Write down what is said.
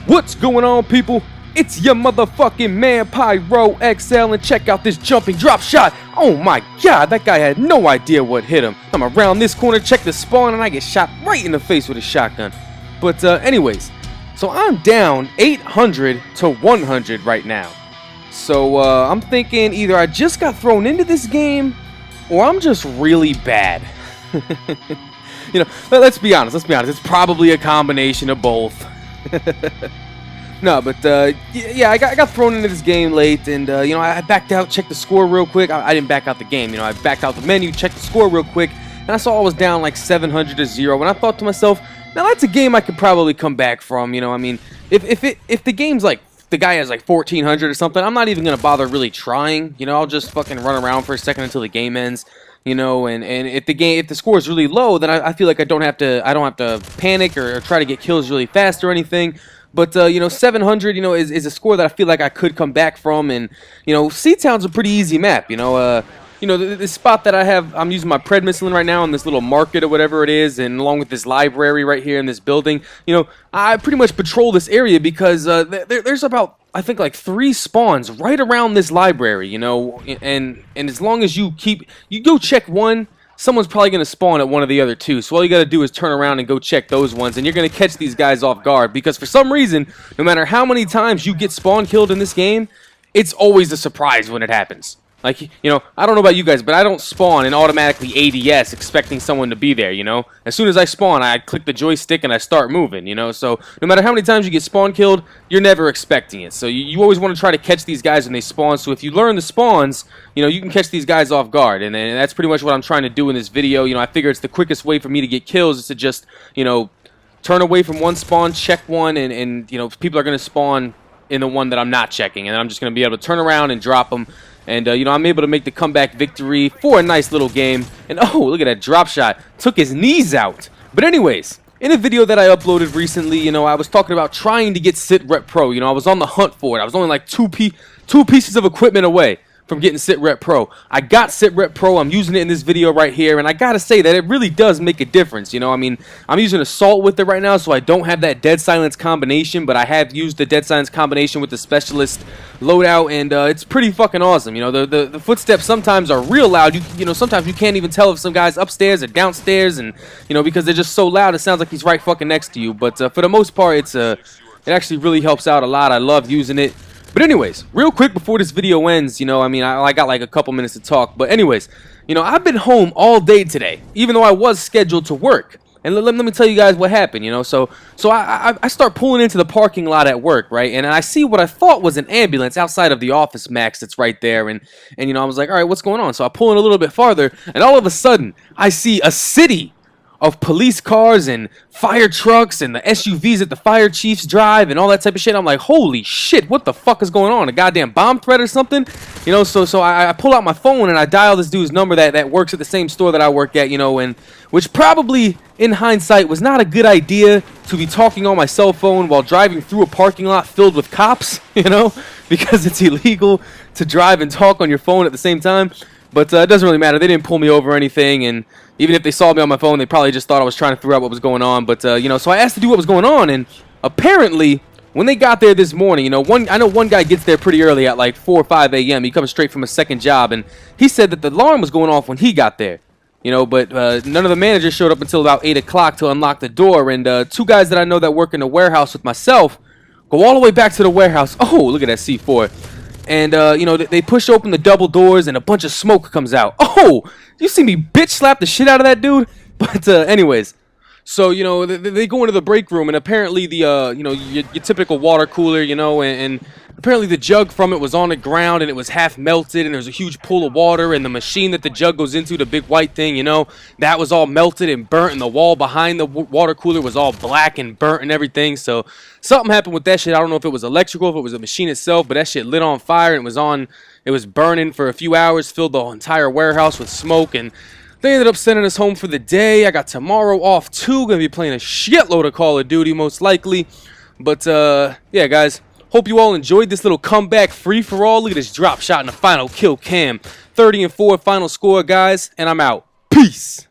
What's going on, people? It's your motherfucking man Pyro XL, and check out this jumping drop shot. Oh my god, that guy had no idea what hit him. I'm around this corner, check the spawn, and I get shot right in the face with a shotgun. But anyways, so I'm down 800 to 100 right now. So I'm thinking either I just got thrown into this game or I'm just really bad. You know, let's be honest, it's probably a combination of both. No, but yeah, I got thrown into this game late, and you know, I backed out, checked the score real quick. I didn't back out the game, you know, I backed out the menu, checked the score real quick, and I saw I was down like 700 to 0, and I thought to myself, now that's a game I could probably come back from. You know, I mean, if the game's like, the guy has like 1400 or something, I'm not even gonna bother really trying. You know, I'll just fucking run around for a second until the game ends. You know, and if the score is really low, then I feel like I don't have to panic or try to get kills really fast or anything. But you know, 700, you know, is a score that I feel like I could come back from, and you know, Seatown's a pretty easy map. You know, the spot that I'm using my predmissilin right now in this little market or whatever it is, and along with this library right here in this building. You know, I pretty much patrol this area because there's about, I think, like 3 spawns right around this library. You know, and as long as you go check one, someone's probably going to spawn at one of the other 2. So all you got to do is turn around and go check those ones, and you're going to catch these guys off guard, because for some reason, no matter how many times you get spawn killed in this game, it's always a surprise when it happens. Like, you know, I don't know about you guys, but I don't spawn and automatically ADS expecting someone to be there, you know? As soon as I spawn, I click the joystick and I start moving, you know? So no matter how many times you get spawn killed, you're never expecting it. So you always want to try to catch these guys when they spawn. So if you learn the spawns, you know, you can catch these guys off guard. And that's pretty much what I'm trying to do in this video. You know, I figure it's the quickest way for me to get kills is to just, you know, turn away from one spawn, check one, and you know, people are going to spawn in the one that I'm not checking. And I'm just going to be able to turn around and drop them. And, you know, I'm able to make the comeback victory for a nice little game. And, oh, look at that drop shot. Took his knees out. But anyways, in a video that I uploaded recently, you know, I was talking about trying to get Sitrep Pro. You know, I was on the hunt for it. I was only like two pieces of equipment away from getting Sitrep Pro. I got Sitrep Pro. I'm using it in this video right here, and I gotta say that it really does make a difference. You know, I mean, I'm using Assault with it right now, so I don't have that Dead Silence combination, but I have used the Dead Silence combination with the Specialist loadout, and it's pretty fucking awesome. You know, the footsteps sometimes are real loud. You know, sometimes you can't even tell if some guy's upstairs or downstairs, and you know, because they're just so loud, it sounds like he's right fucking next to you. But for the most part, it actually really helps out a lot. I love using it. But anyways, real quick before this video ends, you know, I mean, I got like a couple minutes to talk. But anyways, you know, I've been home all day today, even though I was scheduled to work. And let me tell you guys what happened, you know. So I start pulling into the parking lot at work, right? And I see what I thought was an ambulance outside of the office max that's right there. And you know, I was like, all right, what's going on? So I pull in a little bit farther, and all of a sudden, I see a city of police cars and fire trucks and the SUVs that the fire chiefs drive and all that type of shit. I'm like, holy shit, what the fuck is going on? A goddamn bomb threat or something? You know, so I pull out my phone and I dial this dude's number that works at the same store that I work at, you know, and which probably, in hindsight, was not a good idea to be talking on my cell phone while driving through a parking lot filled with cops, you know, because it's illegal to drive and talk on your phone at the same time. But it doesn't really matter. They didn't pull me over or anything, and even if they saw me on my phone, they probably just thought I was trying to figure out what was going on. But, you know, so I asked the dude what was going on, and apparently, when they got there this morning, you know, I know one guy gets there pretty early at like 4 or 5 a.m. He comes straight from a second job, and he said that the alarm was going off when he got there. You know, but none of the managers showed up until about 8 o'clock to unlock the door, and 2 guys that I know that work in the warehouse with myself go all the way back to the warehouse. Oh, look at that C4. And, you know, they push open the double doors and a bunch of smoke comes out. Oh, you see me bitch slap the shit out of that dude? But, anyways, so, you know, they go into the break room, and apparently the, you know, your typical water cooler, you know, and apparently the jug from it was on the ground and it was half melted, and there's a huge pool of water, and the machine that the jug goes into, the big white thing, you know, that was all melted and burnt, and the wall behind the water cooler was all black and burnt and everything. So something happened with that shit. I don't know if it was electrical, if it was a machine itself, but that shit lit on fire, and it was burning for a few hours, filled the entire warehouse with smoke, and they ended up sending us home for the day. I got tomorrow off too. Gonna be playing a shitload of Call of Duty most likely. But yeah, guys, hope you all enjoyed this little comeback free-for-all. Look at this drop shot in the final kill cam. 30-4 final score, guys, and I'm out. Peace.